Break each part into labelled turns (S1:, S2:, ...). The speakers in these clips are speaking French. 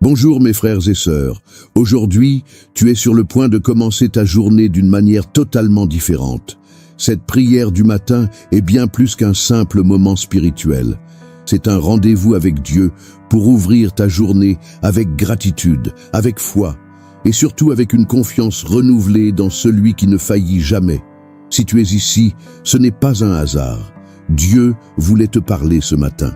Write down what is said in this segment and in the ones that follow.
S1: Bonjour mes frères et sœurs. Aujourd'hui, tu es sur le point de commencer ta journée d'une manière totalement différente. Cette prière du matin est bien plus qu'un simple moment spirituel. C'est un rendez-vous avec Dieu pour ouvrir ta journée avec gratitude, avec foi et surtout avec une confiance renouvelée dans celui qui ne faillit jamais. Si tu es ici, ce n'est pas un hasard. Dieu voulait te parler ce matin.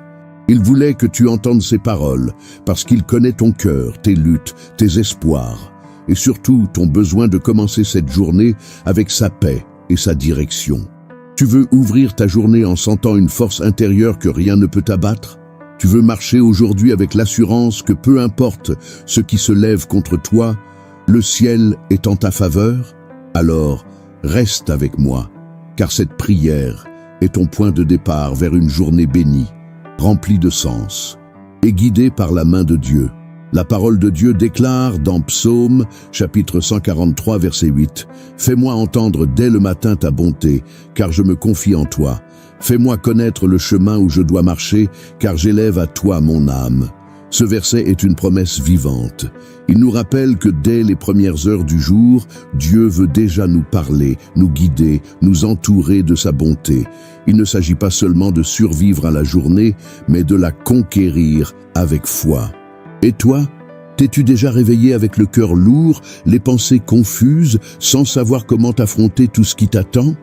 S1: Il voulait que tu entendes ses paroles, parce qu'il connaît ton cœur, tes luttes, tes espoirs, et surtout ton besoin de commencer cette journée avec sa paix et sa direction. Tu veux ouvrir ta journée en sentant une force intérieure que rien ne peut abattre? Tu veux marcher aujourd'hui avec l'assurance que peu importe ce qui se lève contre toi, le ciel est en ta faveur? Alors, reste avec moi, car cette prière est ton point de départ vers une journée bénie, rempli de sens, et guidé par la main de Dieu. La parole de Dieu déclare dans Psaume, chapitre 143, verset 8, « Fais-moi entendre dès le matin ta bonté, car je me confie en toi. Fais-moi connaître le chemin où je dois marcher, car j'élève à toi mon âme. » Ce verset est une promesse vivante. Il nous rappelle que dès les premières heures du jour, Dieu veut déjà nous parler, nous guider, nous entourer de sa bonté. Il ne s'agit pas seulement de survivre à la journée, mais de la conquérir avec foi. Et toi, t'es-tu déjà réveillé avec le cœur lourd, les pensées confuses, sans savoir comment affronter tout ce qui t'attend?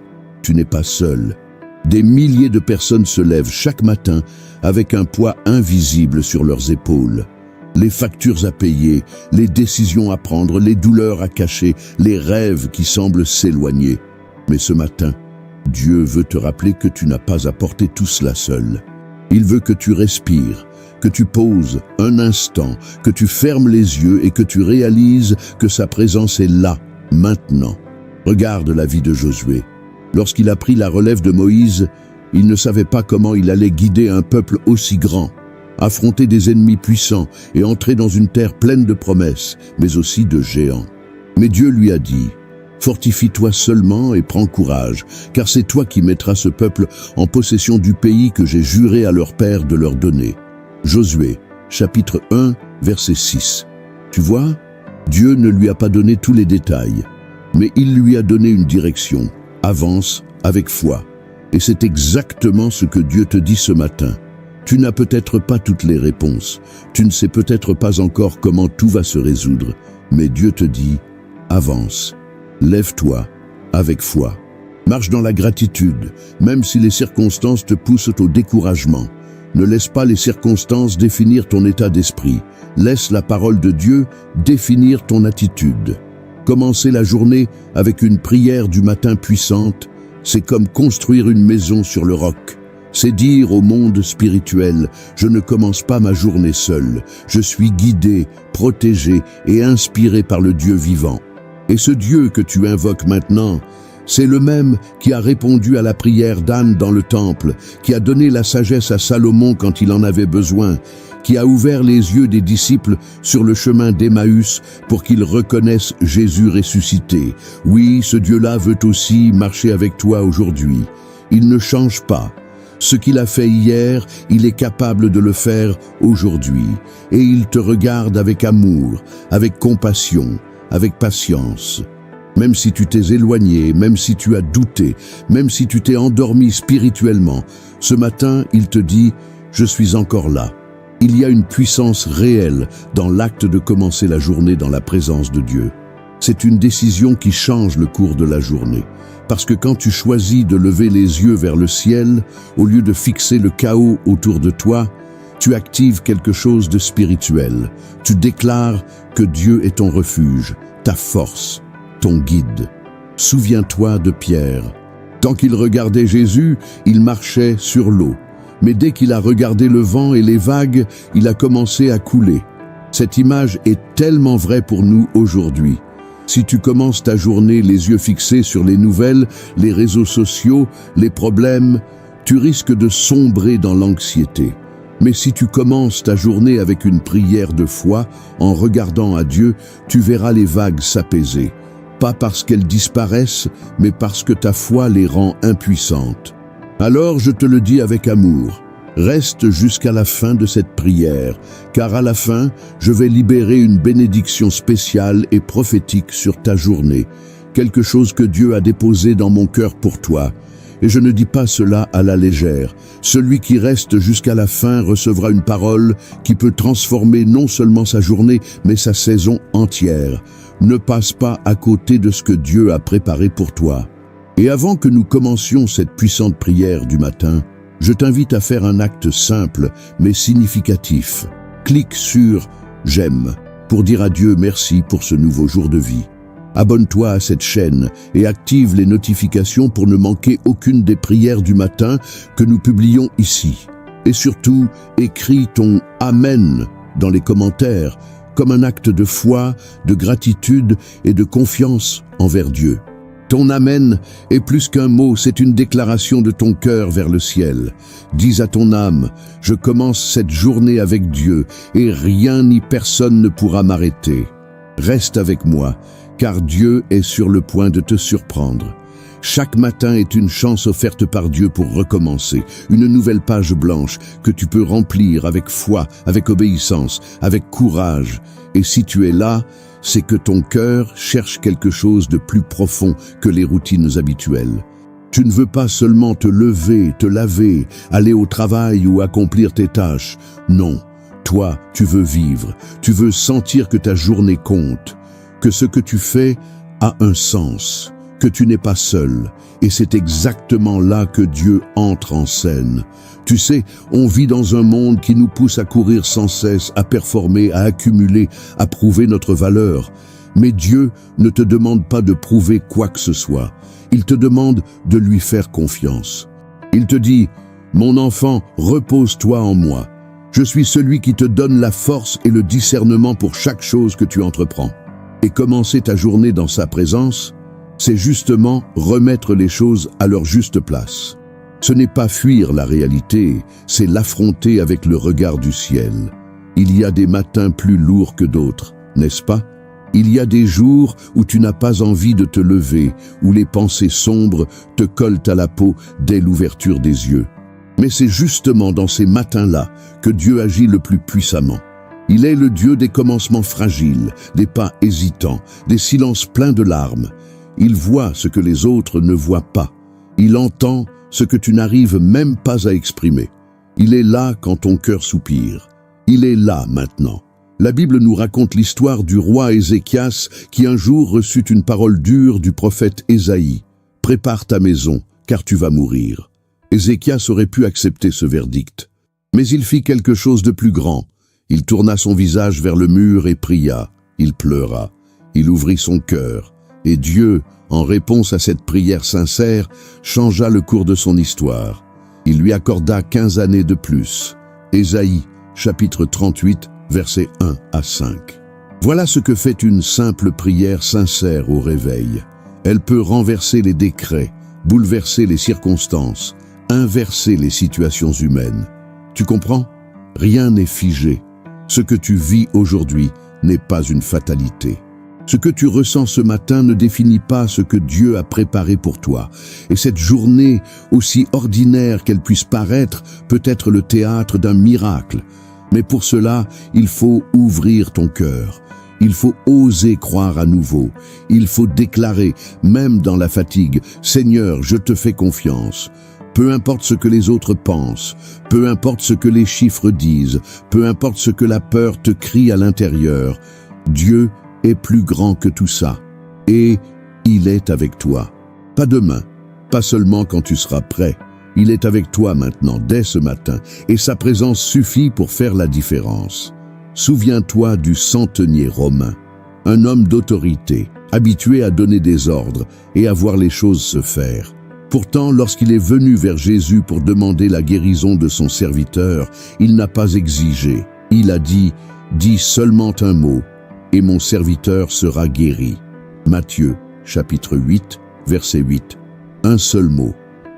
S1: Tu n'es pas seul. Des milliers de personnes se lèvent chaque matin avec un poids invisible sur leurs épaules. Les factures à payer, les décisions à prendre, les douleurs à cacher, les rêves qui semblent s'éloigner. Mais ce matin, Dieu veut te rappeler que tu n'as pas à porter tout cela seul. Il veut que tu respires, que tu poses un instant, que tu fermes les yeux et que tu réalises que sa présence est là, maintenant. Regarde la vie de Josué. Lorsqu'il a pris la relève de Moïse, il ne savait pas comment il allait guider un peuple aussi grand, affronter des ennemis puissants et entrer dans une terre pleine de promesses, mais aussi de géants. Mais Dieu lui a dit, « Fortifie-toi seulement et prends courage, car c'est toi qui mettras ce peuple en possession du pays que j'ai juré à leur père de leur donner. » Josué, chapitre 1, verset 6. Tu vois, Dieu ne lui a pas donné tous les détails, mais il lui a donné une direction. Avance avec foi. Et c'est exactement ce que Dieu te dit ce matin. Tu n'as peut-être pas toutes les réponses. Tu ne sais peut-être pas encore comment tout va se résoudre. Mais Dieu te dit, avance. Lève-toi avec foi. Marche dans la gratitude, même si les circonstances te poussent au découragement. Ne laisse pas les circonstances définir ton état d'esprit. Laisse la parole de Dieu définir ton attitude. Commencer la journée avec une prière du matin puissante, c'est comme construire une maison sur le roc. C'est dire au monde spirituel, je ne commence pas ma journée seul, je suis guidé, protégé et inspiré par le Dieu vivant. Et ce Dieu que tu invoques maintenant, c'est le même qui a répondu à la prière d'Anne dans le temple, qui a donné la sagesse à Salomon quand il en avait besoin, qui a ouvert les yeux des disciples sur le chemin d'Emmaüs pour qu'ils reconnaissent Jésus ressuscité. Oui, ce Dieu-là veut aussi marcher avec toi aujourd'hui. Il ne change pas. Ce qu'il a fait hier, il est capable de le faire aujourd'hui. Et il te regarde avec amour, avec compassion, avec patience. Même si tu t'es éloigné, même si tu as douté, même si tu t'es endormi spirituellement, ce matin, il te dit « Je suis encore là ». Il y a une puissance réelle dans l'acte de commencer la journée dans la présence de Dieu. C'est une décision qui change le cours de la journée. Parce que quand tu choisis de lever les yeux vers le ciel, au lieu de fixer le chaos autour de toi, tu actives quelque chose de spirituel. Tu déclares que Dieu est ton refuge, ta force, ton guide. Souviens-toi de Pierre. Tant qu'il regardait Jésus, il marchait sur l'eau. Mais dès qu'il a regardé le vent et les vagues, il a commencé à couler. Cette image est tellement vraie pour nous aujourd'hui. Si tu commences ta journée les yeux fixés sur les nouvelles, les réseaux sociaux, les problèmes, tu risques de sombrer dans l'anxiété. Mais si tu commences ta journée avec une prière de foi, en regardant à Dieu, tu verras les vagues s'apaiser. Pas parce qu'elles disparaissent, mais parce que ta foi les rend impuissantes. Alors je te le dis avec amour, Reste jusqu'à la fin de cette prière, car à la fin, je vais libérer une bénédiction spéciale et prophétique sur ta journée, quelque chose que Dieu a déposé dans mon cœur pour toi. Et je ne dis pas cela à la légère. Celui qui reste jusqu'à la fin recevra une parole qui peut transformer non seulement sa journée, mais sa saison entière. Ne passe pas à côté de ce que Dieu a préparé pour toi. Et avant que nous commencions cette puissante prière du matin, je t'invite à faire un acte simple mais significatif. Clique sur « J'aime » pour dire à Dieu merci pour ce nouveau jour de vie. Abonne-toi à cette chaîne et active les notifications pour ne manquer aucune des prières du matin que nous publions ici. Et surtout, écris ton « Amen » dans les commentaires comme un acte de foi, de gratitude et de confiance envers Dieu. Ton Amen est plus qu'un mot, c'est une déclaration de ton cœur vers le ciel. Dis à ton âme, je commence cette journée avec Dieu et rien ni personne ne pourra m'arrêter. Reste avec moi, car Dieu est sur le point de te surprendre. Chaque matin est une chance offerte par Dieu pour recommencer, une nouvelle page blanche que tu peux remplir avec foi, avec obéissance, avec courage. Et si tu es là, c'est que ton cœur cherche quelque chose de plus profond que les routines habituelles. Tu ne veux pas seulement te lever, te laver, aller au travail ou accomplir tes tâches. Non, toi, tu veux vivre, tu veux sentir que ta journée compte, que ce que tu fais a un sens, que tu n'es pas seul. Et c'est exactement là que Dieu entre en scène. Tu sais, on vit dans un monde qui nous pousse à courir sans cesse, à performer, à accumuler, à prouver notre valeur. Mais Dieu ne te demande pas de prouver quoi que ce soit. Il te demande de lui faire confiance. Il te dit, « Mon enfant, repose-toi en moi. Je suis celui qui te donne la force et le discernement pour chaque chose que tu entreprends. » Et commencer ta journée dans sa présence, c'est justement remettre les choses à leur juste place. Ce n'est pas fuir la réalité, c'est l'affronter avec le regard du ciel. Il y a des matins plus lourds que d'autres, n'est-ce pas? Il y a des jours où tu n'as pas envie de te lever, où les pensées sombres te collent à la peau dès l'ouverture des yeux. Mais c'est justement dans ces matins-là que Dieu agit le plus puissamment. Il est le Dieu des commencements fragiles, des pas hésitants, des silences pleins de larmes. Il voit ce que les autres ne voient pas. Il entend ce que tu n'arrives même pas à exprimer. Il est là quand ton cœur soupire. Il est là maintenant. La Bible nous raconte l'histoire du roi Ézéchias qui un jour reçut une parole dure du prophète Ésaïe. « Prépare ta maison, car tu vas mourir. » Ézéchias aurait pu accepter ce verdict. Mais il fit quelque chose de plus grand. Il tourna son visage vers le mur et pria. Il pleura. Il ouvrit son cœur. Et Dieu, en réponse à cette prière sincère, changea le cours de son histoire. Il lui accorda 15 années de plus. Ésaïe, chapitre 38, versets 1 à 5. Voilà ce que fait une simple prière sincère au réveil. Elle peut renverser les décrets, bouleverser les circonstances, inverser les situations humaines. Tu comprends? Rien n'est figé. Ce que tu vis aujourd'hui n'est pas une fatalité. Ce que tu ressens ce matin ne définit pas ce que Dieu a préparé pour toi. Et cette journée, aussi ordinaire qu'elle puisse paraître, peut être le théâtre d'un miracle. Mais pour cela, il faut ouvrir ton cœur. Il faut oser croire à nouveau. Il faut déclarer, même dans la fatigue, « Seigneur, je te fais confiance ». Peu importe ce que les autres pensent, peu importe ce que les chiffres disent, peu importe ce que la peur te crie à l'intérieur, Dieu est plus grand que tout ça. Et il est avec toi. Pas demain, pas seulement quand tu seras prêt. Il est avec toi maintenant, dès ce matin, et sa présence suffit pour faire la différence. Souviens-toi du centenier romain, un homme d'autorité, habitué à donner des ordres et à voir les choses se faire. Pourtant, lorsqu'il est venu vers Jésus pour demander la guérison de son serviteur, il n'a pas exigé. Il a dit « Dis seulement un mot, et mon serviteur sera guéri. » Matthieu, chapitre 8, verset 8. Un seul mot,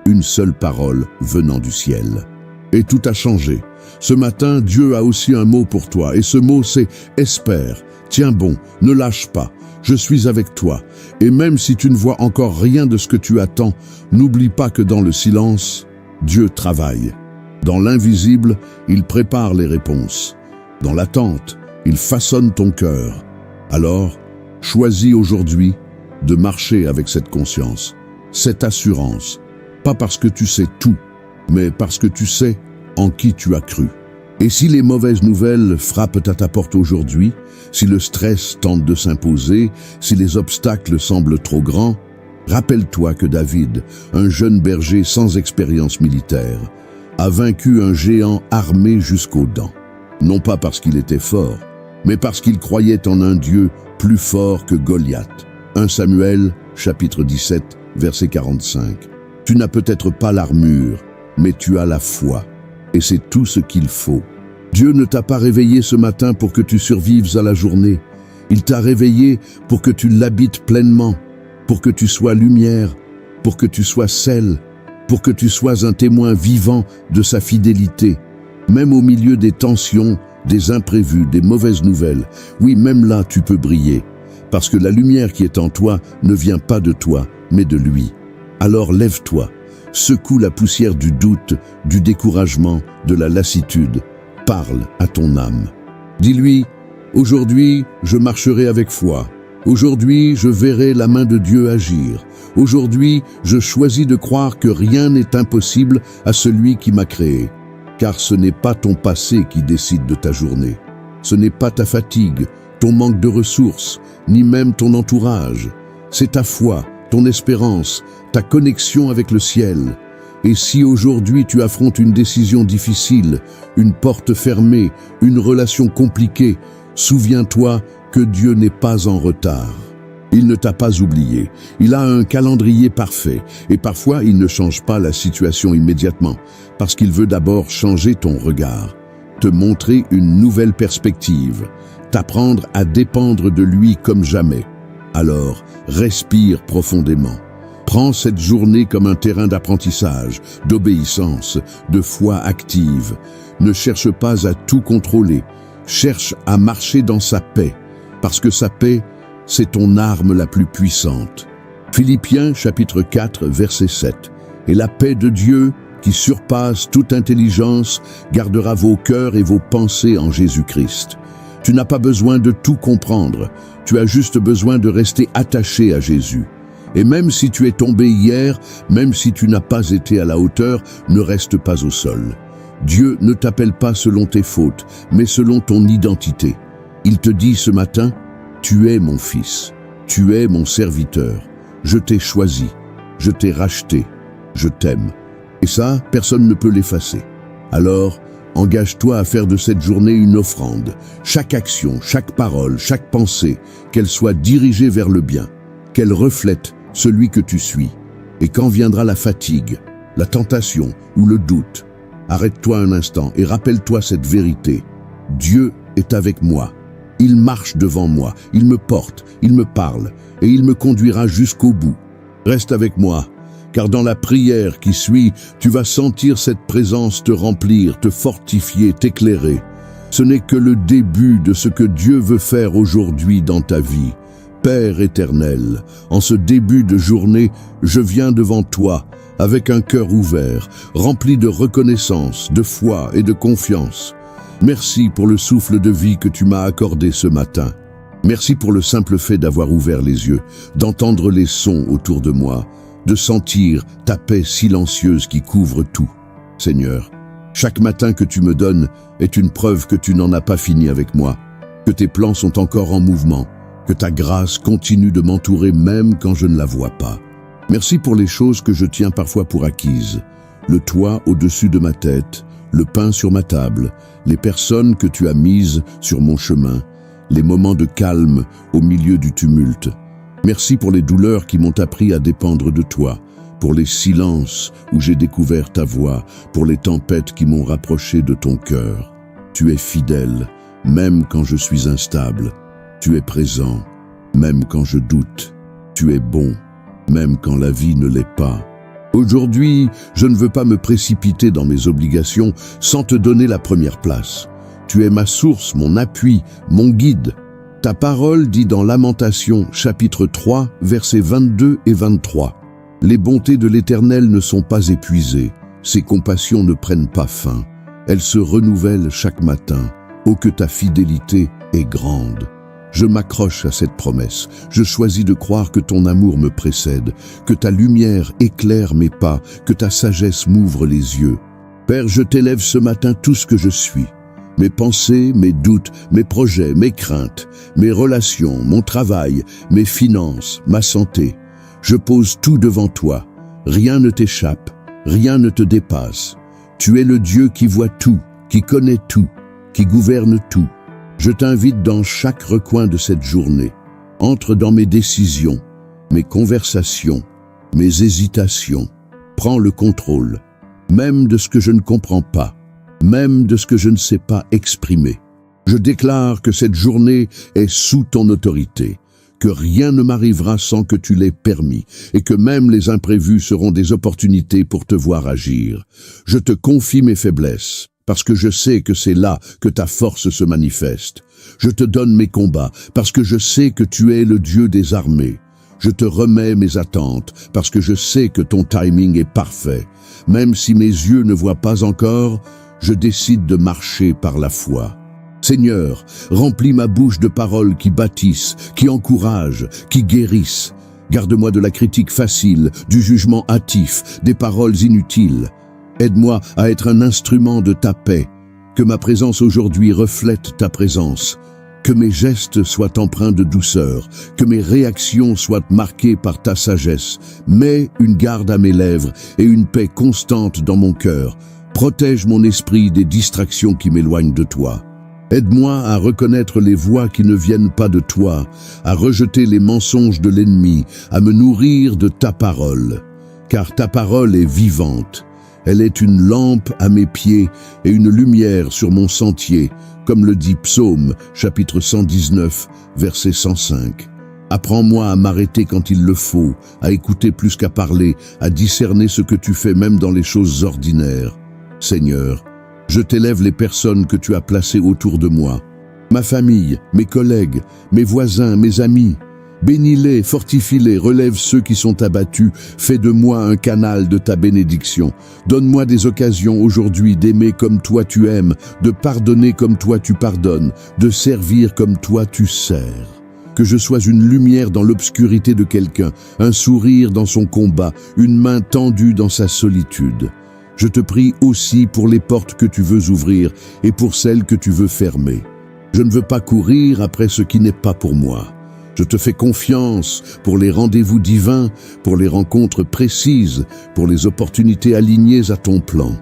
S1: une seule parole venant du ciel. Et tout a changé. Ce matin, Dieu a aussi un mot pour toi, et ce mot c'est « Espère ». Tiens bon, ne lâche pas. Je suis avec toi, et même si tu ne vois encore rien de ce que tu attends, n'oublie pas que dans le silence, Dieu travaille. Dans l'invisible, il prépare les réponses. Dans l'attente, il façonne ton cœur. Alors, choisis aujourd'hui de marcher avec cette conscience, cette assurance, pas parce que tu sais tout, mais parce que tu sais en qui tu as cru. Et si les mauvaises nouvelles frappent à ta porte aujourd'hui, si le stress tente de s'imposer, si les obstacles semblent trop grands, rappelle-toi que David, un jeune berger sans expérience militaire, a vaincu un géant armé jusqu'aux dents. Non pas parce qu'il était fort, mais parce qu'il croyait en un Dieu plus fort que Goliath. 1 Samuel, chapitre 17, verset 45. Tu n'as peut-être pas l'armure, mais tu as la foi. Et c'est tout ce qu'il faut. Dieu ne t'a pas réveillé ce matin pour que tu survives à la journée. Il t'a réveillé pour que tu l'habites pleinement, pour que tu sois lumière, pour que tu sois sel, pour que tu sois un témoin vivant de sa fidélité, même au milieu des tensions, des imprévus, des mauvaises nouvelles. Oui, même là, tu peux briller, parce que la lumière qui est en toi ne vient pas de toi, mais de lui. Alors lève-toi, secoue la poussière du doute, du découragement, de la lassitude. Parle à ton âme. Dis-lui, aujourd'hui, je marcherai avec foi. Aujourd'hui, je verrai la main de Dieu agir. Aujourd'hui, je choisis de croire que rien n'est impossible à celui qui m'a créé. Car ce n'est pas ton passé qui décide de ta journée. Ce n'est pas ta fatigue, ton manque de ressources, ni même ton entourage. C'est ta foi, ton espérance, ta connexion avec le ciel. Et si aujourd'hui tu affrontes une décision difficile, une porte fermée, une relation compliquée, souviens-toi que Dieu n'est pas en retard. Il ne t'a pas oublié. Il a un calendrier parfait. Et parfois, il ne change pas la situation immédiatement, parce qu'il veut d'abord changer ton regard, te montrer une nouvelle perspective, t'apprendre à dépendre de lui comme jamais. Alors, respire profondément. Prends cette journée comme un terrain d'apprentissage, d'obéissance, de foi active. Ne cherche pas à tout contrôler. Cherche à marcher dans sa paix, parce que sa paix, c'est ton arme la plus puissante. Philippiens chapitre 4, verset 7. Et la paix de Dieu, qui surpasse toute intelligence, gardera vos cœurs et vos pensées en Jésus-Christ. Tu n'as pas besoin de tout comprendre, tu as juste besoin de rester attaché à Jésus. Et même si tu es tombé hier, même si tu n'as pas été à la hauteur, ne reste pas au sol. Dieu ne t'appelle pas selon tes fautes, mais selon ton identité. Il te dit ce matin, tu es mon fils, tu es mon serviteur, je t'ai choisi, je t'ai racheté, je t'aime. Et ça, personne ne peut l'effacer. Alors, engage-toi à faire de cette journée une offrande. Chaque action, chaque parole, chaque pensée, qu'elle soit dirigée vers le bien, qu'elle reflète celui que tu suis. Et quand viendra la fatigue, la tentation ou le doute, arrête-toi un instant et rappelle-toi cette vérité. Dieu est avec moi. Il marche devant moi, il me porte, il me parle et il me conduira jusqu'au bout. Reste avec moi, car dans la prière qui suit, tu vas sentir cette présence te remplir, te fortifier, t'éclairer. Ce n'est que le début de ce que Dieu veut faire aujourd'hui dans ta vie. Père éternel, en ce début de journée, je viens devant toi avec un cœur ouvert, rempli de reconnaissance, de foi et de confiance. Merci pour le souffle de vie que tu m'as accordé ce matin. Merci pour le simple fait d'avoir ouvert les yeux, d'entendre les sons autour de moi, de sentir ta paix silencieuse qui couvre tout. Seigneur, chaque matin que tu me donnes est une preuve que tu n'en as pas fini avec moi, que tes plans sont encore en mouvement, que ta grâce continue de m'entourer même quand je ne la vois pas. Merci pour les choses que je tiens parfois pour acquises, le toit au-dessus de ma tête, le pain sur ma table, les personnes que tu as mises sur mon chemin, les moments de calme au milieu du tumulte. Merci pour les douleurs qui m'ont appris à dépendre de toi, pour les silences où j'ai découvert ta voix, pour les tempêtes qui m'ont rapproché de ton cœur. Tu es fidèle, même quand je suis instable. Tu es présent, même quand je doute. Tu es bon, même quand la vie ne l'est pas. Aujourd'hui, je ne veux pas me précipiter dans mes obligations sans te donner la première place. Tu es ma source, mon appui, mon guide. Ta parole dit dans Lamentations, chapitre 3, versets 22 et 23. Les bontés de l'Éternel ne sont pas épuisées, Ses compassions ne prennent pas fin. Elles se renouvellent chaque matin. Oh, que ta fidélité est grande. Je m'accroche à cette promesse. Je choisis de croire que ton amour me précède, que ta lumière éclaire mes pas, que ta sagesse m'ouvre les yeux. Père, je t'élève ce matin tout ce que je suis. Mes pensées, mes doutes, mes projets, mes craintes, mes relations, mon travail, mes finances, ma santé. Je pose tout devant toi. Rien ne t'échappe, rien ne te dépasse. Tu es le Dieu qui voit tout, qui connaît tout, qui gouverne tout. Je t'invite dans chaque recoin de cette journée. Entre dans mes décisions, mes conversations, mes hésitations. Prends le contrôle, même de ce que je ne comprends pas, même de ce que je ne sais pas exprimer. Je déclare que cette journée est sous ton autorité, que rien ne m'arrivera sans que tu l'aies permis, et que même les imprévus seront des opportunités pour te voir agir. Je te confie mes faiblesses, parce que je sais que c'est là que ta force se manifeste. Je te donne mes combats, parce que je sais que tu es le Dieu des armées. Je te remets mes attentes, parce que je sais que ton timing est parfait. Même si mes yeux ne voient pas encore, je décide de marcher par la foi. Seigneur, remplis ma bouche de paroles qui bâtissent, qui encouragent, qui guérissent. Garde-moi de la critique facile, du jugement hâtif, des paroles inutiles. Aide-moi à être un instrument de ta paix, que ma présence aujourd'hui reflète ta présence, que mes gestes soient empreints de douceur, que mes réactions soient marquées par ta sagesse. Mets une garde à mes lèvres et une paix constante dans mon cœur. Protège mon esprit des distractions qui m'éloignent de toi. Aide-moi à reconnaître les voix qui ne viennent pas de toi, à rejeter les mensonges de l'ennemi, à me nourrir de ta parole, car ta parole est vivante. Elle est une lampe à mes pieds et une lumière sur mon sentier, comme le dit Psaume, chapitre 119, verset 105. Apprends-moi à m'arrêter quand il le faut, à écouter plus qu'à parler, à discerner ce que tu fais même dans les choses ordinaires. Seigneur, je t'élève les personnes que tu as placées autour de moi, ma famille, mes collègues, mes voisins, mes amis. Bénis-les, fortifie-les, relève ceux qui sont abattus, fais de moi un canal de ta bénédiction. Donne-moi des occasions aujourd'hui d'aimer comme toi tu aimes, de pardonner comme toi tu pardonnes, de servir comme toi tu sers. Que je sois une lumière dans l'obscurité de quelqu'un, un sourire dans son combat, une main tendue dans sa solitude. Je te prie aussi pour les portes que tu veux ouvrir et pour celles que tu veux fermer. Je ne veux pas courir après ce qui n'est pas pour moi. Je te fais confiance pour les rendez-vous divins, pour les rencontres précises, pour les opportunités alignées à ton plan.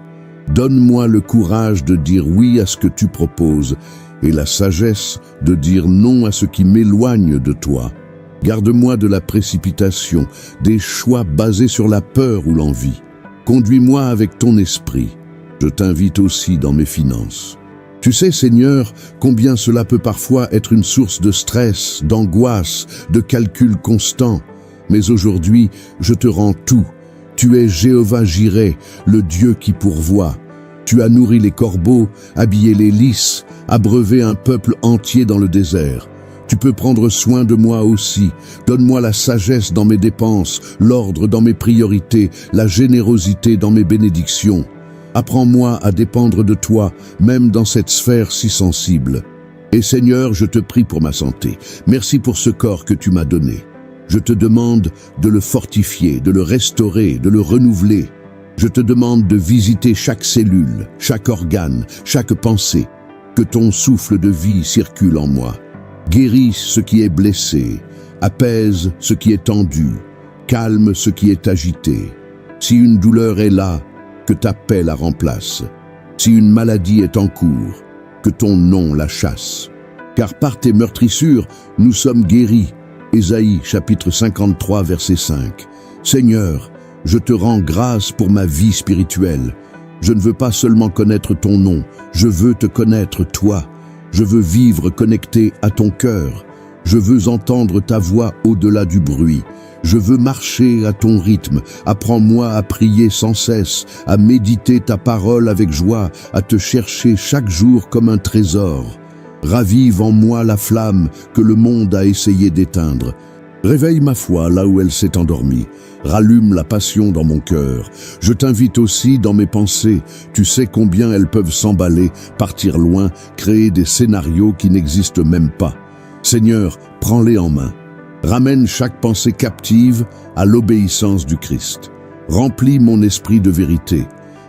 S1: Donne-moi le courage de dire oui à ce que tu proposes et la sagesse de dire non à ce qui m'éloigne de toi. Garde-moi de la précipitation, des choix basés sur la peur ou l'envie. Conduis-moi avec ton esprit. Je t'invite aussi dans mes finances. Tu sais, Seigneur, combien cela peut parfois être une source de stress, d'angoisse, de calcul constant. Mais aujourd'hui, je te rends tout. Tu es Jéhovah Jireh, le Dieu qui pourvoit. Tu as nourri les corbeaux, habillé les lys, abreuvé un peuple entier dans le désert. Tu peux prendre soin de moi aussi. Donne-moi la sagesse dans mes dépenses, l'ordre dans mes priorités, la générosité dans mes bénédictions. Apprends-moi à dépendre de toi, même dans cette sphère si sensible. Et Seigneur, je te prie pour ma santé. Merci pour ce corps que tu m'as donné. Je te demande de le fortifier, de le restaurer, de le renouveler. Je te demande de visiter chaque cellule, chaque organe, chaque pensée. Que ton souffle de vie circule en moi. Guéris ce qui est blessé, apaise ce qui est tendu, calme ce qui est agité. Si une douleur est là, que ta paix la remplace. Si une maladie est en cours, que ton nom la chasse. Car par tes meurtrissures, nous sommes guéris. Ésaïe, chapitre 53, verset 5. Seigneur, je te rends grâce pour ma vie spirituelle. Je ne veux pas seulement connaître ton nom, je veux te connaître toi. Je veux vivre connecté à ton cœur. Je veux entendre ta voix au-delà du bruit. Je veux marcher à ton rythme. Apprends-moi à prier sans cesse, à méditer ta parole avec joie, à te chercher chaque jour comme un trésor. Ravive en moi la flamme que le monde a essayé d'éteindre. Réveille ma foi là où elle s'est endormie. Rallume la passion dans mon cœur. Je t'invite aussi dans mes pensées. Tu sais combien elles peuvent s'emballer, partir loin, créer des scénarios qui n'existent même pas. Seigneur, prends-les en main. Ramène chaque pensée captive à l'obéissance du Christ. Remplis mon esprit de vérité.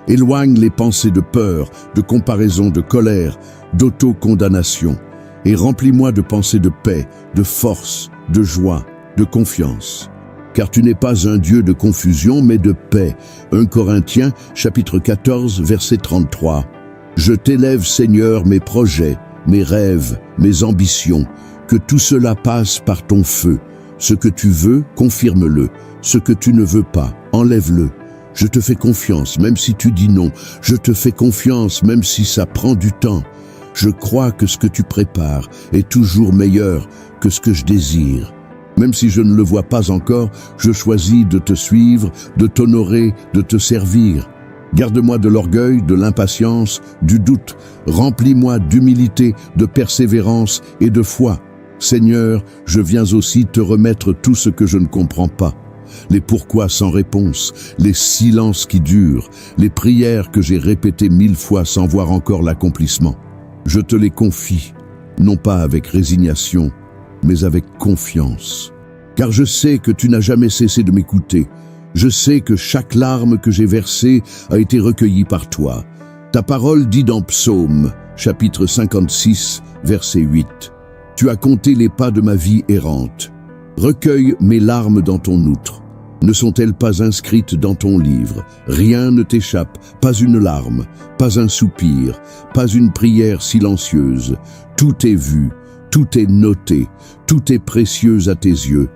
S1: Éloigne les pensées de peur, de comparaison, de colère, d'auto-condamnation. Et remplis-moi de pensées de paix, de force, de joie, de confiance. Car tu n'es pas un Dieu de confusion, mais de paix. 1 Corinthiens, chapitre 14, verset 33. Je t'élève, Seigneur, mes projets, mes rêves, mes ambitions. Que tout cela passe par ton feu. Ce que tu veux, confirme-le. Ce que tu ne veux pas, enlève-le. Je te fais confiance, même si tu dis non. Je te fais confiance, même si ça prend du temps. Je crois que ce que tu prépares est toujours meilleur que ce que je désire. Même si je ne le vois pas encore, je choisis de te suivre, de t'honorer, de te servir. Garde-moi de l'orgueil, de l'impatience, du doute. Remplis-moi d'humilité, de persévérance et de foi. Seigneur, je viens aussi te remettre tout ce que je ne comprends pas. Les pourquoi sans réponse, les silences qui durent, les prières que j'ai répétées 1000 fois sans voir encore l'accomplissement. Je te les confie, non pas avec résignation, mais avec confiance. Car je sais que tu n'as jamais cessé de m'écouter. Je sais que chaque larme que j'ai versée a été recueillie par toi. Ta parole dit dans Psaume, chapitre 56, verset 8. Tu as compté les pas de ma vie errante. Recueille mes larmes dans ton outre. Ne sont-elles pas inscrites dans ton livre? Rien ne t'échappe, pas une larme, pas un soupir, pas une prière silencieuse. Tout est vu, tout est noté, tout est précieux à tes yeux.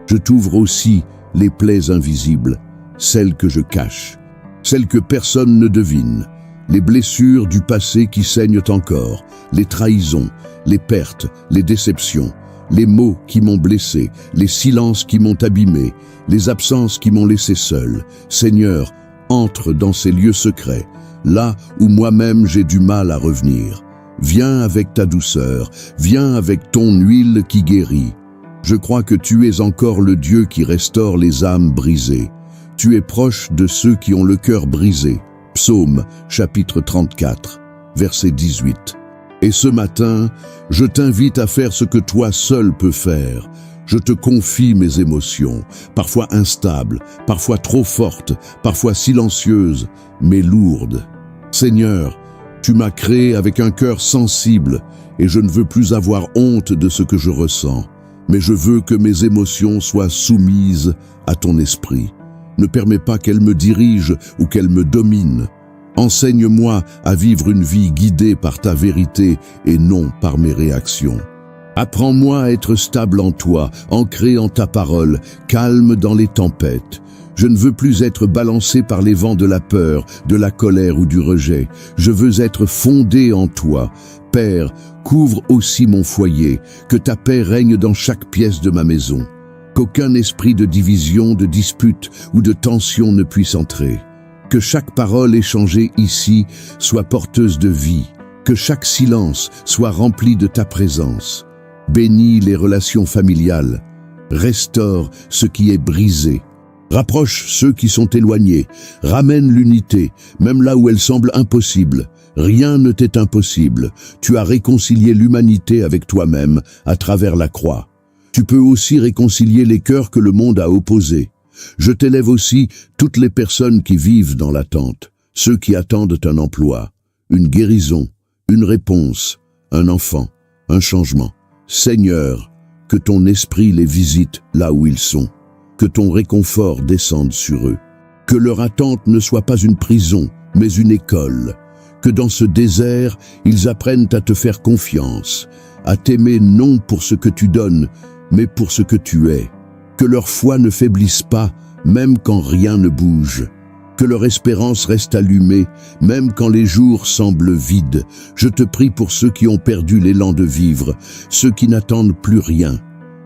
S1: Je t'ouvre aussi les plaies invisibles, celles que je cache, celles que personne ne devine, les blessures du passé qui saignent encore, les trahisons, les pertes, les déceptions, les mots qui m'ont blessé, les silences qui m'ont abîmé, les absences qui m'ont laissé seul. Seigneur, entre dans ces lieux secrets, là où moi-même j'ai du mal à revenir. Viens avec ta douceur, viens avec ton huile qui guérit. Je crois que tu es encore le Dieu qui restaure les âmes brisées. Tu es proche de ceux qui ont le cœur brisé. Psaume, chapitre 34, verset 18. Et ce matin, je t'invite à faire ce que toi seul peux faire. Je te confie mes émotions, parfois instables, parfois trop fortes, parfois silencieuses, mais lourdes. Seigneur, tu m'as créé avec un cœur sensible et je ne veux plus avoir honte de ce que je ressens. Mais je veux que mes émotions soient soumises à ton esprit. Ne permets pas qu'elles me dirigent ou qu'elles me dominent. Enseigne-moi à vivre une vie guidée par ta vérité et non par mes réactions. Apprends-moi à être stable en toi, ancré en ta parole, calme dans les tempêtes. Je ne veux plus être balancé par les vents de la peur, de la colère ou du rejet. Je veux être fondé en toi. Père, couvre aussi mon foyer, que ta paix règne dans chaque pièce de ma maison. Qu'aucun esprit de division, de dispute ou de tension ne puisse entrer. Que chaque parole échangée ici soit porteuse de vie. Que chaque silence soit rempli de ta présence. Bénis les relations familiales. Restaure ce qui est brisé. Rapproche ceux qui sont éloignés. Ramène l'unité, même là où elle semble impossible. Rien ne t'est impossible. Tu as réconcilié l'humanité avec toi-même à travers la croix. Tu peux aussi réconcilier les cœurs que le monde a opposés. Je t'élève aussi toutes les personnes qui vivent dans l'attente, ceux qui attendent un emploi, une guérison, une réponse, un enfant, un changement. Seigneur, que ton esprit les visite là où ils sont, que ton réconfort descende sur eux, que leur attente ne soit pas une prison, mais une école, que dans ce désert, ils apprennent à te faire confiance, à t'aimer non pour ce que tu donnes, mais pour ce que tu es. Que leur foi ne faiblisse pas, même quand rien ne bouge. Que leur espérance reste allumée, même quand les jours semblent vides. Je te prie pour ceux qui ont perdu l'élan de vivre, ceux qui n'attendent plus rien,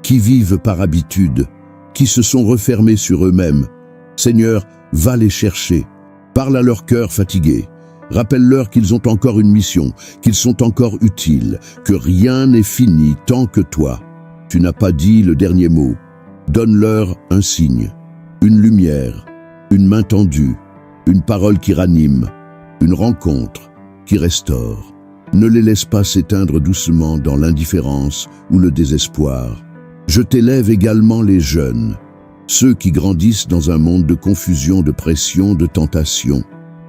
S1: qui vivent par habitude, qui se sont refermés sur eux-mêmes. Seigneur, va les chercher. Parle à leur cœur fatigué. Rappelle-leur qu'ils ont encore une mission, qu'ils sont encore utiles, que rien n'est fini tant que toi. Tu n'as pas dit le dernier mot. Donne-leur un signe, une lumière, une main tendue, une parole qui ranime, une rencontre qui restaure. Ne les laisse pas s'éteindre doucement dans l'indifférence ou le désespoir. Je t'élève également les jeunes, ceux qui grandissent dans un monde de confusion, de pression, de tentation.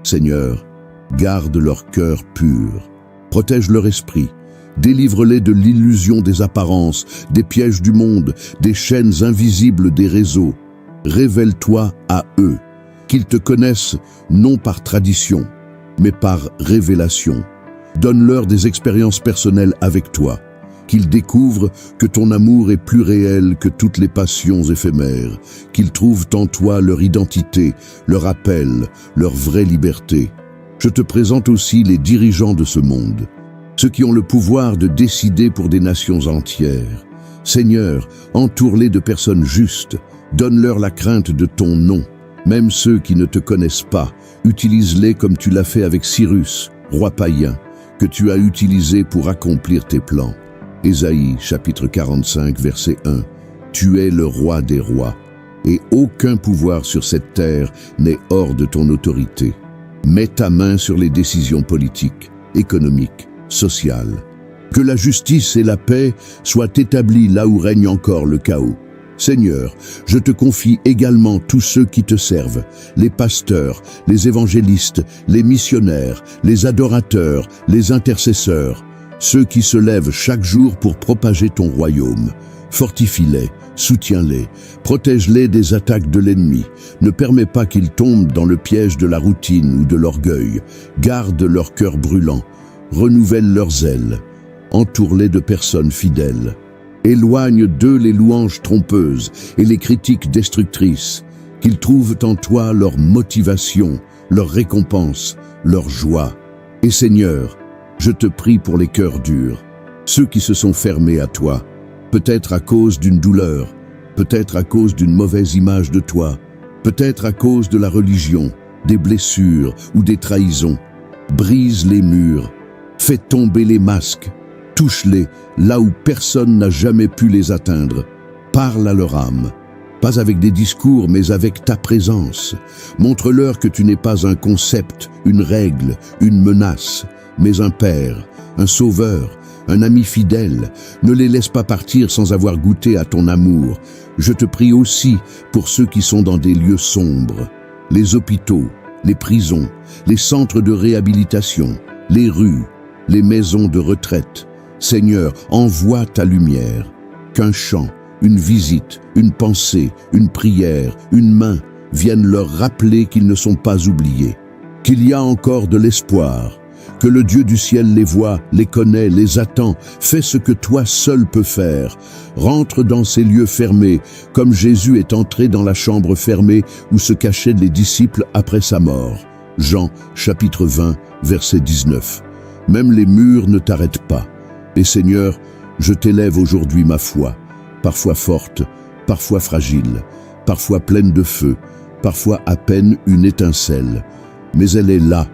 S1: Seigneur, garde leur cœur pur, protège leur esprit, délivre-les de l'illusion des apparences, des pièges du monde, des chaînes invisibles des réseaux. Révèle-toi à eux, qu'ils te connaissent non par tradition, mais par révélation. Donne-leur des expériences personnelles avec toi, qu'ils découvrent que ton amour est plus réel que toutes les passions éphémères, qu'ils trouvent en toi leur identité, leur appel, leur vraie liberté. Je te présente aussi les dirigeants de ce monde, ceux qui ont le pouvoir de décider pour des nations entières. Seigneur, entoure-les de personnes justes, donne-leur la crainte de ton nom. Même ceux qui ne te connaissent pas, utilise-les comme tu l'as fait avec Cyrus, roi païen, que tu as utilisé pour accomplir tes plans. Ésaïe, chapitre 45, verset 1. Tu es le roi des rois, et aucun pouvoir sur cette terre n'est hors de ton autorité. Mets ta main sur les décisions politiques, économiques, sociales. Que la justice et la paix soient établies là où règne encore le chaos. Seigneur, je te confie également tous ceux qui te servent, les pasteurs, les évangélistes, les missionnaires, les adorateurs, les intercesseurs, ceux qui se lèvent chaque jour pour propager ton royaume. Fortifie-les, soutiens-les, protège-les des attaques de l'ennemi. Ne permets pas qu'ils tombent dans le piège de la routine ou de l'orgueil. Garde leur cœur brûlant, renouvelle leurs ailes, entoure-les de personnes fidèles. Éloigne d'eux les louanges trompeuses et les critiques destructrices, qu'ils trouvent en toi leur motivation, leur récompense, leur joie. Et Seigneur, je te prie pour les cœurs durs, ceux qui se sont fermés à toi, peut-être à cause d'une douleur, peut-être à cause d'une mauvaise image de toi, peut-être à cause de la religion, des blessures ou des trahisons. Brise les murs, fais tomber les masques, touche-les là où personne n'a jamais pu les atteindre. Parle à leur âme, pas avec des discours, mais avec ta présence. Montre-leur que tu n'es pas un concept, une règle, une menace, mais un père, un sauveur, un ami fidèle. Ne les laisse pas partir sans avoir goûté à ton amour. Je te prie aussi pour ceux qui sont dans des lieux sombres, les hôpitaux, les prisons, les centres de réhabilitation, les rues, les maisons de retraite. Seigneur, envoie ta lumière, qu'un chant, une visite, une pensée, une prière, une main viennent leur rappeler qu'ils ne sont pas oubliés, qu'il y a encore de l'espoir, que le Dieu du ciel les voit, les connaît, les attend. Fais ce que toi seul peux faire. Rentre dans ces lieux fermés, comme Jésus est entré dans la chambre fermée où se cachaient les disciples après sa mort. Jean, chapitre 20, verset 19. Même les murs ne t'arrêtent pas. Et Seigneur, je t'élève aujourd'hui ma foi, parfois forte, parfois fragile, parfois pleine de feu, parfois à peine une étincelle. Mais elle est là,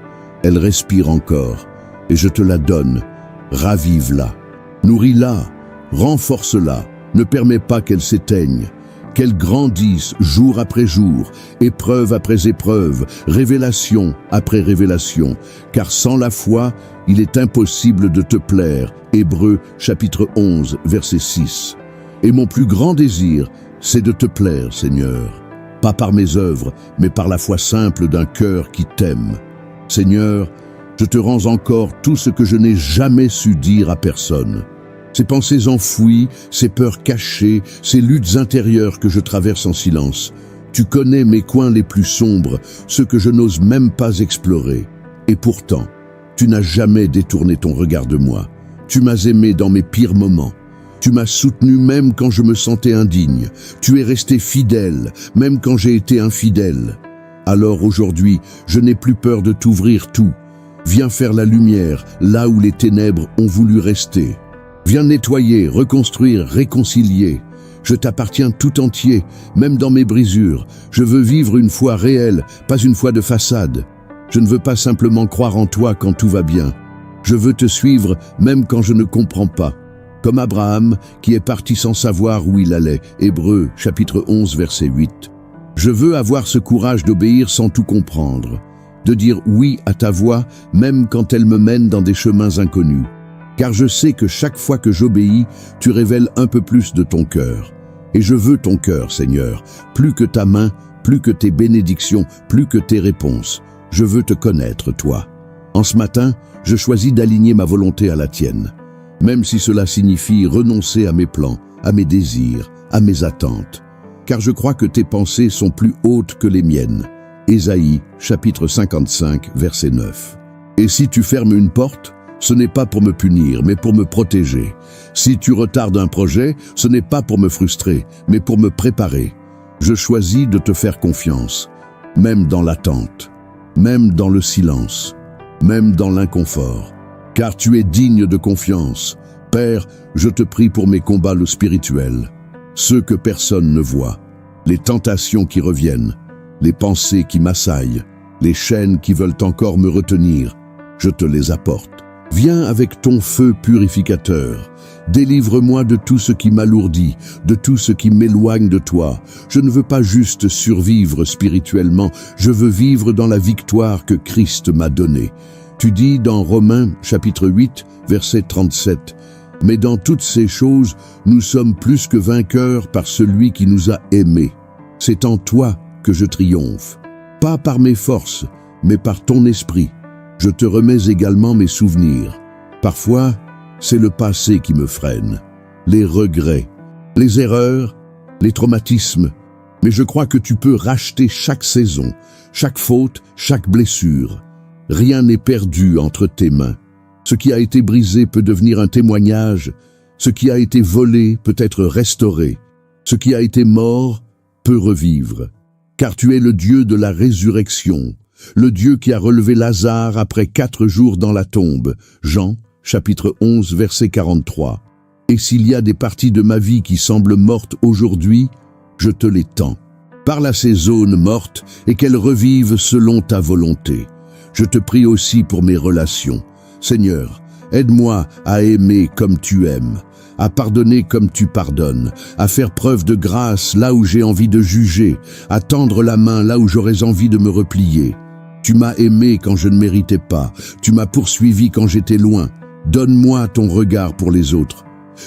S1: elle respire encore, et je te la donne. Ravive-la, nourris-la, renforce-la, ne permets pas qu'elle s'éteigne, qu'elle grandisse jour après jour, épreuve après épreuve, révélation après révélation, car sans la foi, il est impossible de te plaire. Hébreux chapitre 11, verset 6. Et mon plus grand désir, c'est de te plaire, Seigneur, pas par mes œuvres, mais par la foi simple d'un cœur qui t'aime. Seigneur, je te rends encore tout ce que je n'ai jamais su dire à personne. Ces pensées enfouies, ces peurs cachées, ces luttes intérieures que je traverse en silence. Tu connais mes coins les plus sombres, ceux que je n'ose même pas explorer. Et pourtant, tu n'as jamais détourné ton regard de moi. Tu m'as aimé dans mes pires moments. Tu m'as soutenu même quand je me sentais indigne. Tu es resté fidèle, même quand j'ai été infidèle. Alors aujourd'hui, je n'ai plus peur de t'ouvrir tout. Viens faire la lumière là où les ténèbres ont voulu rester. Viens nettoyer, reconstruire, réconcilier. Je t'appartiens tout entier, même dans mes brisures. Je veux vivre une foi réelle, pas une foi de façade. Je ne veux pas simplement croire en toi quand tout va bien. Je veux te suivre même quand je ne comprends pas. comme Abraham qui est parti sans savoir où il allait. Hébreux chapitre 11 verset 8. Je veux avoir ce courage d'obéir sans tout comprendre, de dire oui à ta voix même quand elle me mène dans des chemins inconnus. Car je sais que chaque fois que j'obéis, tu révèles un peu plus de ton cœur. Et je veux ton cœur, Seigneur, plus que ta main, plus que tes bénédictions, plus que tes réponses. Je veux te connaître, toi. En ce matin, je choisis d'aligner ma volonté à la tienne, même si cela signifie renoncer à mes plans, à mes désirs, à mes attentes. Car je crois que tes pensées sont plus hautes que les miennes. Ésaïe, chapitre 55, verset 9. Et si tu fermes une porte, ce n'est pas pour me punir, mais pour me protéger. Si tu retardes un projet, ce n'est pas pour me frustrer, mais pour me préparer. Je choisis de te faire confiance, même dans l'attente, même dans le silence, même dans l'inconfort. Car tu es digne de confiance. Père, je te prie pour mes combats spirituels, ceux que personne ne voit, les tentations qui reviennent, les pensées qui m'assaillent, les chaînes qui veulent encore me retenir. Je te les apporte. Viens avec ton feu purificateur. Délivre-moi de tout ce qui m'alourdit, de tout ce qui m'éloigne de toi. Je ne veux pas juste survivre spirituellement, je veux vivre dans la victoire que Christ m'a donnée. Tu dis dans Romains chapitre 8, verset 37, « Mais dans toutes ces choses, nous sommes plus que vainqueurs par celui qui nous a aimés. C'est en toi que je triomphe, pas par mes forces, mais par ton esprit. Je te remets également mes souvenirs. Parfois, c'est le passé qui me freine, les regrets, les erreurs, les traumatismes. Mais je crois que tu peux racheter chaque saison, chaque faute, chaque blessure. Rien n'est perdu entre tes mains. Ce qui a été brisé peut devenir un témoignage. Ce qui a été volé peut être restauré. Ce qui a été mort peut revivre. Car tu es le Dieu de la résurrection, le Dieu qui a relevé Lazare après 4 jours dans la tombe. Jean, chapitre 11, verset 43. Et s'il y a des parties de ma vie qui semblent mortes aujourd'hui, je te les tends. Parle à ces zones mortes et qu'elles revivent selon ta volonté. Je te prie aussi pour mes relations. Seigneur, aide-moi à aimer comme tu aimes, à pardonner comme tu pardonnes, à faire preuve de grâce là où j'ai envie de juger, à tendre la main là où j'aurais envie de me replier. Tu m'as aimé quand je ne méritais pas, tu m'as poursuivi quand j'étais loin. Donne-moi ton regard pour les autres,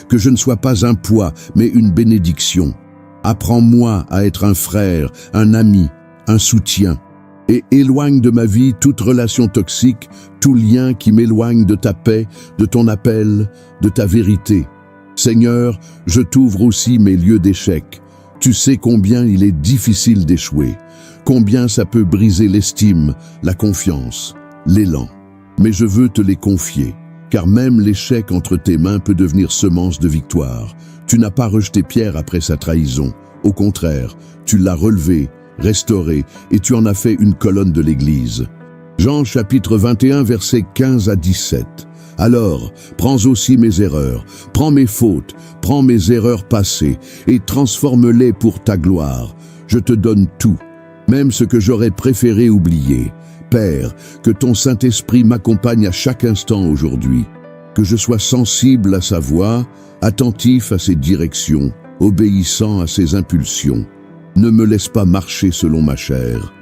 S1: que je ne sois pas un poids, mais une bénédiction. Apprends-moi à être un frère, un ami, un soutien. Et éloigne de ma vie toute relation toxique, tout lien qui m'éloigne de ta paix, de ton appel, de ta vérité. Seigneur, je t'ouvre aussi mes lieux d'échec. Tu sais combien il est difficile d'échouer, combien ça peut briser l'estime, la confiance, l'élan. Mais je veux te les confier, car même l'échec entre tes mains peut devenir semence de victoire. Tu n'as pas rejeté Pierre après sa trahison. Au contraire, tu l'as relevé, restauré, et tu en as fait une colonne de l'Église. Jean chapitre 21 versets 15 à 17. Alors, prends aussi mes erreurs, prends mes fautes, prends mes erreurs passées, et transforme-les pour ta gloire. Je te donne tout, même ce que j'aurais préféré oublier. Père, que ton Saint-Esprit m'accompagne à chaque instant aujourd'hui, que je sois sensible à sa voix, attentif à ses directions, obéissant à ses impulsions. Ne me laisse pas marcher selon ma chair.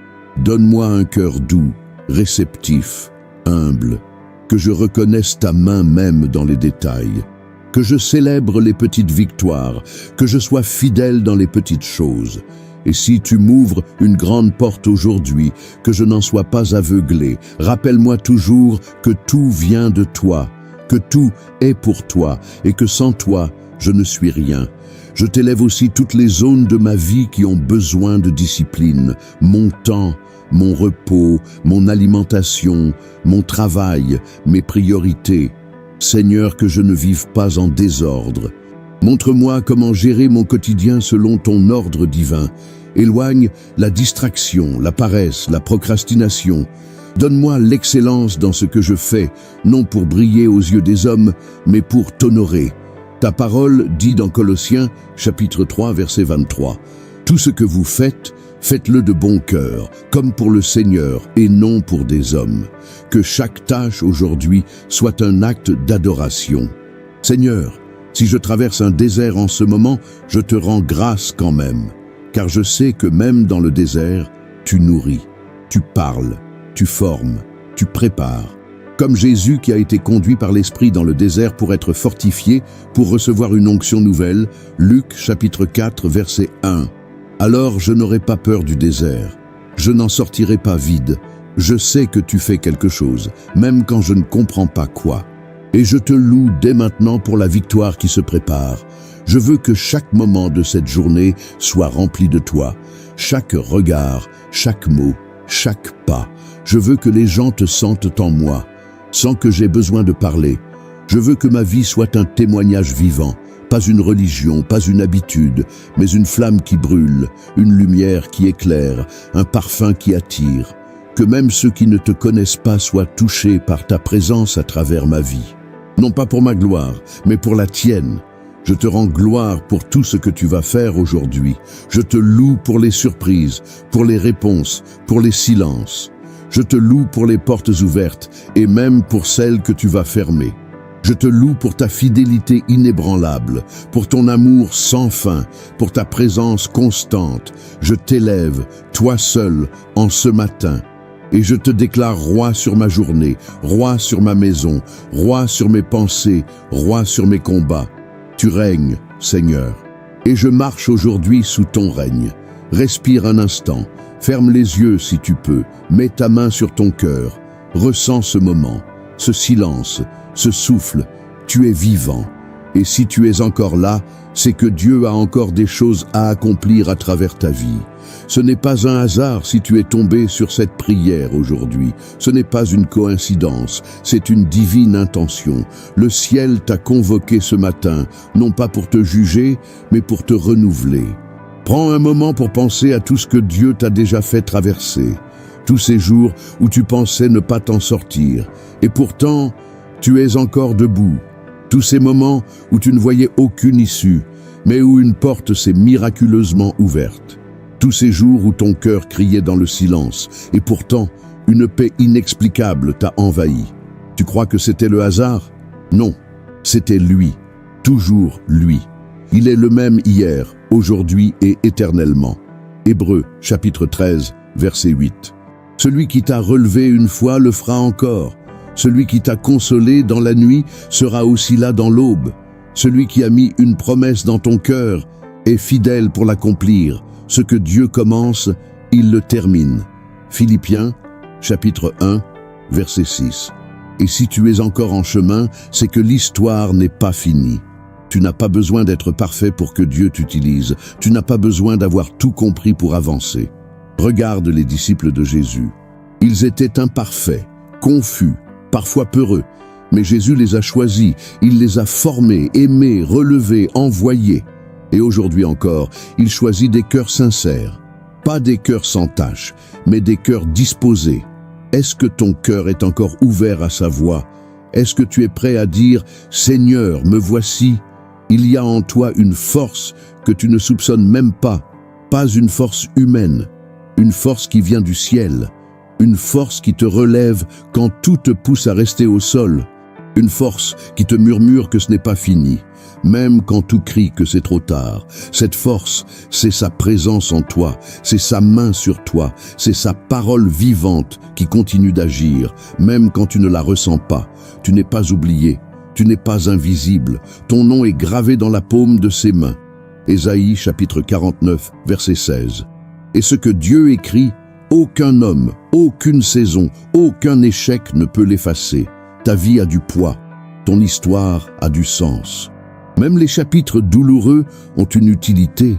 S1: Donne-moi un cœur doux, réceptif, humble, que je reconnaisse ta main même dans les détails, que je célèbre les petites victoires, que je sois fidèle dans les petites choses. Et si tu m'ouvres une grande porte aujourd'hui, que je n'en sois pas aveuglé, rappelle-moi toujours que tout vient de toi, que tout est pour toi et que sans toi, je ne suis rien. Je t'élève aussi toutes les zones de ma vie qui ont besoin de discipline, mon temps, mon repos, mon alimentation, mon travail, mes priorités. Seigneur, que je ne vive pas en désordre. Montre-moi comment gérer mon quotidien selon ton ordre divin. Éloigne la distraction, la paresse, la procrastination. Donne-moi l'excellence dans ce que je fais, non pour briller aux yeux des hommes, mais pour t'honorer. Ta parole dit dans Colossiens, chapitre 3, verset 23. Tout ce que vous faites, faites-le de bon cœur, comme pour le Seigneur et non pour des hommes. Que chaque tâche aujourd'hui soit un acte d'adoration. Seigneur, Si je traverse un désert en ce moment, je te rends grâce quand même, car je sais que même dans le désert, tu nourris, tu parles, tu formes, tu prépares. Comme Jésus qui a été conduit par l'Esprit dans le désert pour être fortifié, pour recevoir une onction nouvelle, Luc chapitre 4 verset 1. Alors je n'aurai pas peur du désert, je n'en sortirai pas vide, je sais que tu fais quelque chose, même quand je ne comprends pas quoi. Et je te loue dès maintenant pour la victoire qui se prépare. Je veux que chaque moment de cette journée soit rempli de toi, chaque regard, chaque mot, chaque pas. Je veux que les gens te sentent en moi, sans que j'aie besoin de parler. Je veux que ma vie soit un témoignage vivant, pas une religion, pas une habitude, mais une flamme qui brûle, une lumière qui éclaire, un parfum qui attire. Que même ceux qui ne te connaissent pas soient touchés par ta présence à travers ma vie. Non pas pour ma gloire, mais pour la tienne. Je te rends gloire pour tout ce que tu vas faire aujourd'hui. Je te loue pour les surprises, pour les réponses, pour les silences. Je te loue pour les portes ouvertes et même pour celles que tu vas fermer. Je te loue pour ta fidélité inébranlable, pour ton amour sans fin, pour ta présence constante. Je t'élève, toi seul, en ce matin. Et je te déclare roi sur ma journée, roi sur ma maison, roi sur mes pensées, roi sur mes combats. Tu règnes, Seigneur. Et je marche aujourd'hui sous ton règne. Respire un instant, ferme les yeux si tu peux, mets ta main sur ton cœur. Ressens ce moment, ce silence, ce souffle. Tu es vivant. Et si tu es encore là, c'est que Dieu a encore des choses à accomplir à travers ta vie. Ce n'est pas un hasard si tu es tombé sur cette prière aujourd'hui. Ce n'est pas une coïncidence, c'est une divine intention. Le ciel t'a convoqué ce matin, non pas pour te juger, mais pour te renouveler. Prends un moment pour penser à tout ce que Dieu t'a déjà fait traverser. Tous ces jours où tu pensais ne pas t'en sortir. Et pourtant, tu es encore debout. Tous ces moments où tu ne voyais aucune issue, mais où une porte s'est miraculeusement ouverte. Tous ces jours où ton cœur criait dans le silence, et pourtant, une paix inexplicable t'a envahi. Tu crois que c'était le hasard? Non, c'était lui, toujours lui. Il est le même hier, aujourd'hui et éternellement. Hébreux, chapitre 13, verset 8. Celui qui t'a relevé une fois le fera encore. Celui qui t'a consolé dans la nuit sera aussi là dans l'aube. Celui qui a mis une promesse dans ton cœur est fidèle pour l'accomplir. Ce que Dieu commence, il le termine. Philippiens, chapitre 1, verset 6. Et si tu es encore en chemin, c'est que l'histoire n'est pas finie. Tu n'as pas besoin d'être parfait pour que Dieu t'utilise. Tu n'as pas besoin d'avoir tout compris pour avancer. Regarde les disciples de Jésus. Ils étaient imparfaits, confus, parfois peureux, mais Jésus les a choisis, il les a formés, aimés, relevés, envoyés. Et aujourd'hui encore, il choisit des cœurs sincères, pas des cœurs sans tache, mais des cœurs disposés. Est-ce que ton cœur est encore ouvert à sa voix? Est-ce que tu es prêt à dire « Seigneur, me voici ». Il y a en toi une force que tu ne soupçonnes même pas une force humaine, une force qui vient du ciel. Une force qui te relève quand tout te pousse à rester au sol. Une force qui te murmure que ce n'est pas fini, même quand tout crie que c'est trop tard. Cette force, c'est sa présence en toi, c'est sa main sur toi, c'est sa parole vivante qui continue d'agir, même quand tu ne la ressens pas. Tu n'es pas oublié, tu n'es pas invisible, ton nom est gravé dans la paume de ses mains. Ésaïe chapitre 49, verset 16. Et ce que Dieu écrit, aucun homme, aucune saison, aucun échec ne peut l'effacer. Ta vie a du poids, ton histoire a du sens. Même les chapitres douloureux ont une utilité.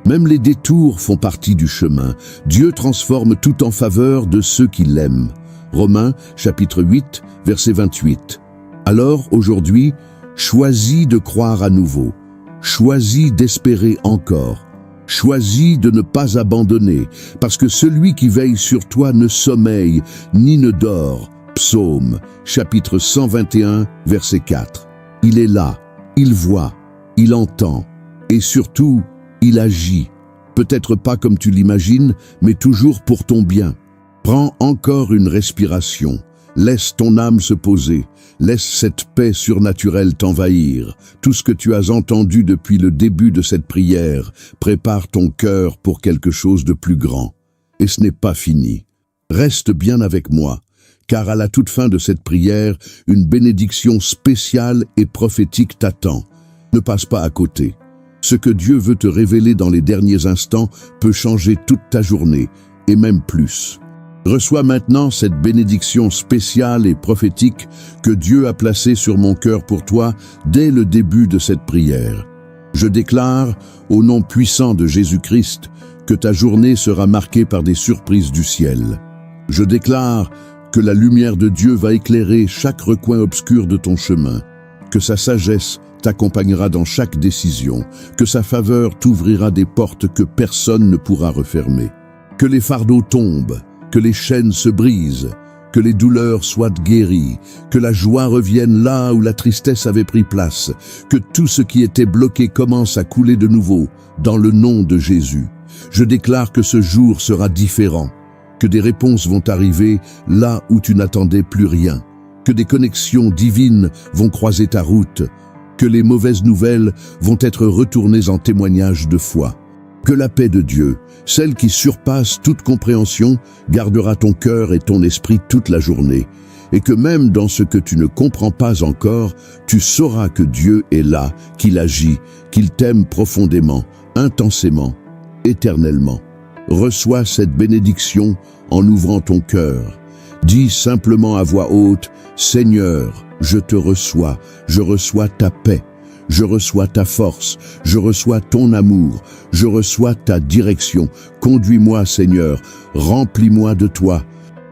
S1: Même les détours font partie du chemin. Dieu transforme tout en faveur de ceux qui l'aiment. Romains, chapitre 8, verset 28. Alors, aujourd'hui, choisis de croire à nouveau. Choisis d'espérer encore. Choisis de ne pas abandonner, parce que celui qui veille sur toi ne sommeille, ni ne dort. Psaume, chapitre 121, verset 4. Il est là, il voit, il entend, et surtout, il agit. Peut-être pas comme tu l'imagines, mais toujours pour ton bien. Prends encore une respiration. Laisse ton âme se poser, laisse cette paix surnaturelle t'envahir. Tout ce que tu as entendu depuis le début de cette prière, prépare ton cœur pour quelque chose de plus grand. Et ce n'est pas fini. Reste bien avec moi, car à la toute fin de cette prière, une bénédiction spéciale et prophétique t'attend. Ne passe pas à côté. Ce que Dieu veut te révéler dans les derniers instants peut changer toute ta journée, et même plus. Reçois maintenant cette bénédiction spéciale et prophétique que Dieu a placée sur mon cœur pour toi dès le début de cette prière. Je déclare, au nom puissant de Jésus-Christ, que ta journée sera marquée par des surprises du ciel. Je déclare que la lumière de Dieu va éclairer chaque recoin obscur de ton chemin, que sa sagesse t'accompagnera dans chaque décision, que sa faveur t'ouvrira des portes que personne ne pourra refermer, que les fardeaux tombent, que les chaînes se brisent, que les douleurs soient guéries, que la joie revienne là où la tristesse avait pris place, que tout ce qui était bloqué commence à couler de nouveau, dans le nom de Jésus. Je déclare que ce jour sera différent, que des réponses vont arriver là où tu n'attendais plus rien, que des connexions divines vont croiser ta route, que les mauvaises nouvelles vont être retournées en témoignages de foi. Que la paix de Dieu, celle qui surpasse toute compréhension, gardera ton cœur et ton esprit toute la journée, et que même dans ce que tu ne comprends pas encore, tu sauras que Dieu est là, qu'il agit, qu'il t'aime profondément, intensément, éternellement. Reçois cette bénédiction en ouvrant ton cœur. Dis simplement à voix haute, « Seigneur, je te reçois, je reçois ta paix. Je reçois ta force, je reçois ton amour, je reçois ta direction. Conduis-moi, Seigneur, remplis-moi de toi.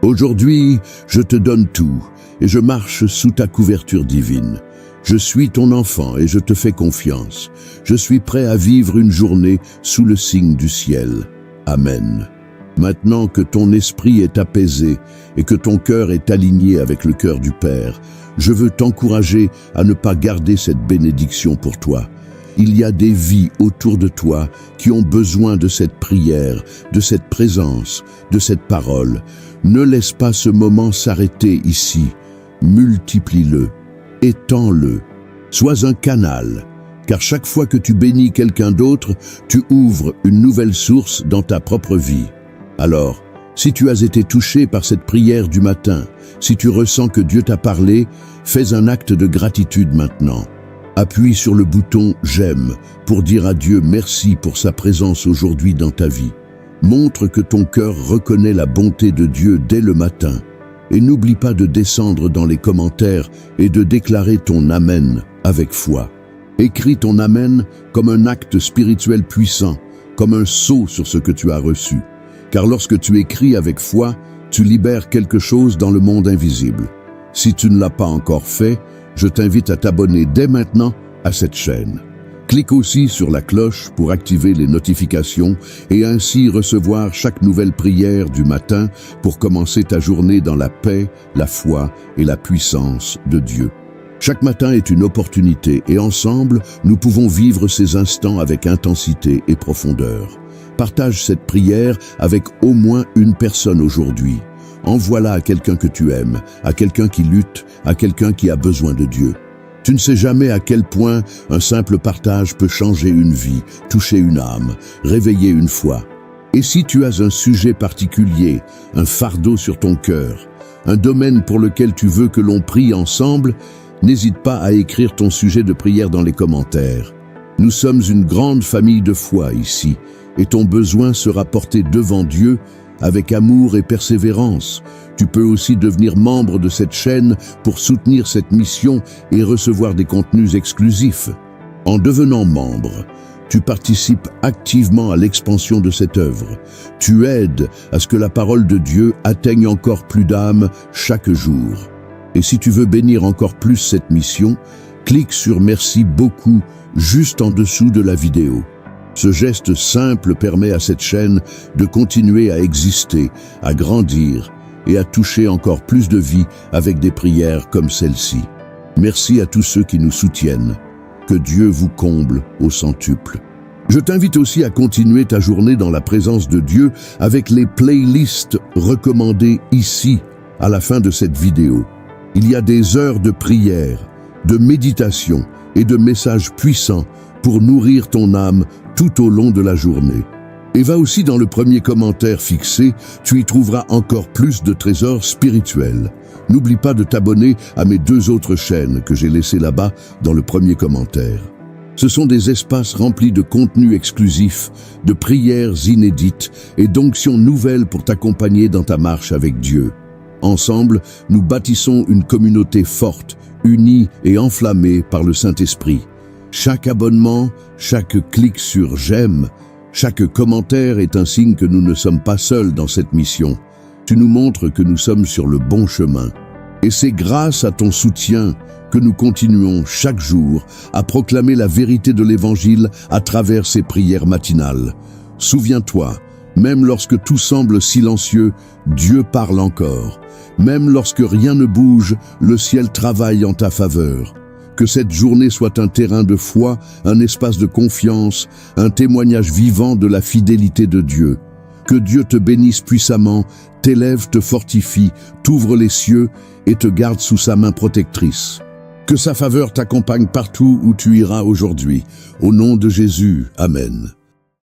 S1: Aujourd'hui, je te donne tout, et je marche sous ta couverture divine. Je suis ton enfant et je te fais confiance. Je suis prêt à vivre une journée sous le signe du ciel. Amen. Maintenant que ton esprit est apaisé et que ton cœur est aligné avec le cœur du Père, je veux t'encourager à ne pas garder cette bénédiction pour toi. Il y a des vies autour de toi qui ont besoin de cette prière, de cette présence, de cette parole. Ne laisse pas ce moment s'arrêter ici. Multiplie-le, étends-le. Sois un canal, car chaque fois que tu bénis quelqu'un d'autre, tu ouvres une nouvelle source dans ta propre vie. Alors, si tu as été touché par cette prière du matin, si tu ressens que Dieu t'a parlé, fais un acte de gratitude maintenant. Appuie sur le bouton « J'aime » pour dire à Dieu merci pour sa présence aujourd'hui dans ta vie. Montre que ton cœur reconnaît la bonté de Dieu dès le matin. Et n'oublie pas de descendre dans les commentaires et de déclarer ton Amen avec foi. Écris ton Amen comme un acte spirituel puissant, comme un sceau sur ce que tu as reçu. Car lorsque tu écris avec foi, tu libères quelque chose dans le monde invisible. Si tu ne l'as pas encore fait, je t'invite à t'abonner dès maintenant à cette chaîne. Clique aussi sur la cloche pour activer les notifications et ainsi recevoir chaque nouvelle prière du matin pour commencer ta journée dans la paix, la foi et la puissance de Dieu. Chaque matin est une opportunité et ensemble, nous pouvons vivre ces instants avec intensité et profondeur. Partage cette prière avec au moins une personne aujourd'hui. Envoie-la à quelqu'un que tu aimes, à quelqu'un qui lutte, à quelqu'un qui a besoin de Dieu. Tu ne sais jamais à quel point un simple partage peut changer une vie, toucher une âme, réveiller une foi. Et si tu as un sujet particulier, un fardeau sur ton cœur, un domaine pour lequel tu veux que l'on prie ensemble, n'hésite pas à écrire ton sujet de prière dans les commentaires. Nous sommes une grande famille de foi ici, et ton besoin sera porté devant Dieu avec amour et persévérance. Tu peux aussi devenir membre de cette chaîne pour soutenir cette mission et recevoir des contenus exclusifs. En devenant membre, tu participes activement à l'expansion de cette œuvre. Tu aides à ce que la parole de Dieu atteigne encore plus d'âmes chaque jour. Et si tu veux bénir encore plus cette mission, clique sur « Merci beaucoup » juste en dessous de la vidéo. Ce geste simple permet à cette chaîne de continuer à exister, à grandir et à toucher encore plus de vies avec des prières comme celle-ci. Merci à tous ceux qui nous soutiennent. Que Dieu vous comble au centuple. Je t'invite aussi à continuer ta journée dans la présence de Dieu avec les playlists recommandées ici. à la fin de cette vidéo. Il y a des heures de prière, de méditation et de messages puissants pour nourrir ton âme tout au long de la journée. Et va aussi dans le premier commentaire fixé, tu y trouveras encore plus de trésors spirituels. N'oublie pas de t'abonner à mes 2 autres chaînes que j'ai laissées là-bas dans le premier commentaire. Ce sont des espaces remplis de contenus exclusifs, de prières inédites et d'onctions nouvelles pour t'accompagner dans ta marche avec Dieu. Ensemble, nous bâtissons une communauté forte, unie et enflammée par le Saint-Esprit. Chaque abonnement, chaque clic sur « j'aime », chaque commentaire est un signe que nous ne sommes pas seuls dans cette mission. Tu nous montres que nous sommes sur le bon chemin. Et c'est grâce à ton soutien que nous continuons chaque jour à proclamer la vérité de l'Évangile à travers ces prières matinales. Souviens-toi, même lorsque tout semble silencieux, Dieu parle encore. Même lorsque rien ne bouge, le ciel travaille en ta faveur. Que cette journée soit un terrain de foi, un espace de confiance, un témoignage vivant de la fidélité de Dieu. Que Dieu te bénisse puissamment, t'élève, te fortifie, t'ouvre les cieux et te garde sous sa main protectrice. Que sa faveur t'accompagne partout où tu iras aujourd'hui. Au nom de Jésus, Amen.